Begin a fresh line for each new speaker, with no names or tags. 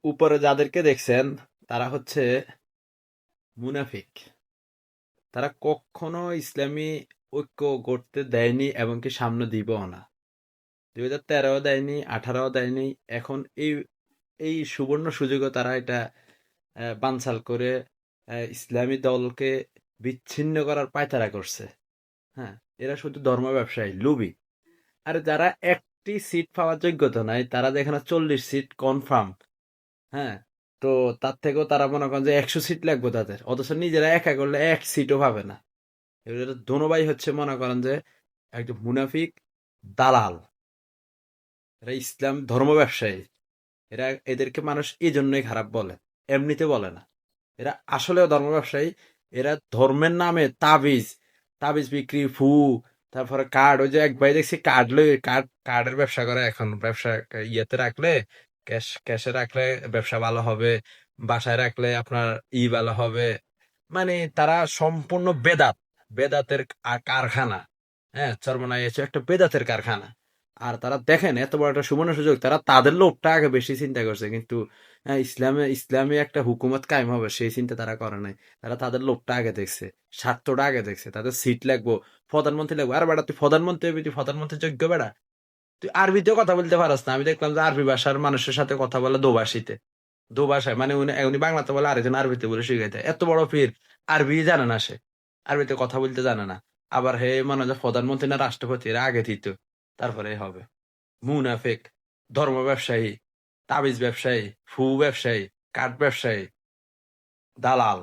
উপরে যাদেরকে দেখছেন তারা হচ্ছে মুনাফিক। তারা কখনো ইসলামী ঐক্য গড়তে দেয়নি এবং কি সামনে দিবও না। 2013 দেয়নি, 18 দেয়নি। এখন এই এই সুবর্ণ সুযোগও তারা এটা বানচাল করে ইসলামী দলকে বিচ্ছিন্ন করার পায়তারা করছে। হ্যাঁ, এরা শুধু ধর্ম ব্যবসায়ী, লোভী। আর যারা একটি সিট পাওয়ার যোগ্যতা নাই, তারা যেখানে 40 সিট কনফার্ম। হ্যাঁ, তো তার থেকেও তারা মনে করেন যে 100 সিট লাগবে তাদের, অথচ নিজেরা একা করলে এক সিটও পাবে না। এদের দোনোভাই হচ্ছে মনে করেন যে একজন মুনাফিক, দালাল। এরা ইসলাম ধর্ম ব্যবসায়ী। এরা এদেরকে মানুষ এই জন্যই খারাপ বলে, এমনিতে বলে না। এরা আসলেও ধর্ম ব্যবসায়ী। এরা ধর্মের নামে তাবিজ, তাবিজ বিক্রি, তারপরে কার্ড, ওই যে এক ভাই দেখছি কার্ড লই, কার্ডের ব্যবসা করে এখন। ব্যবসা ইয়েতে রাখলে, ক্যাশে রাখলে ব্যবসা ভালো হবে, বাসায় রাখলে আপনার ভালো হবে। মানে তারা সম্পূর্ণ বেদাতের কারখানা। হ্যাঁ, চরমনাই হচ্ছে একটা বেদাতের কারখানা। আর তারা দেখেন এত বড় একটা সুবর্ণ সুযোগ, তারা তাদের লোভটা আগে বেশি চিন্তা করছে, কিন্তু ইসলামে একটা হুকুমত কায়েম হবে সেই চিন্তা তারা করে নাই। তারা তাদের লোভটা আগে দেখছে, স্বার্থটা আগে দেখছে, তাদের সিট লাগবো, প্রধানমন্ত্রী লাগবো। আর বেটা তুই প্রধানমন্ত্রী হবি, তুই প্রধানমন্ত্রী যোগ্য বেটা? তুই আরবিতেও কথা বলতে পারস না। আমি দেখলাম যে আরবি ভাষার মানুষের সাথে কথা বলে দোভাষীতে, দোভাষায়, মানে উনি বাংলাতে বলে আরেকজন আরবিতে বলে শিখাইতে। এত বড় পীর, আরবি জানে না সে, আরবিতে কথা বলতে জানে না। আবার হে মনে হয় যে প্রধানমন্ত্রী না রাষ্ট্রপতি, এরা আগে দিত, তারপরে হবে। মুনাফেক, ধর্ম ব্যবসায়ী, তাবিজ ব্যবসায়ী, ব্যবসায়ী, কাঠ ব্যবসায়ী, দালাল।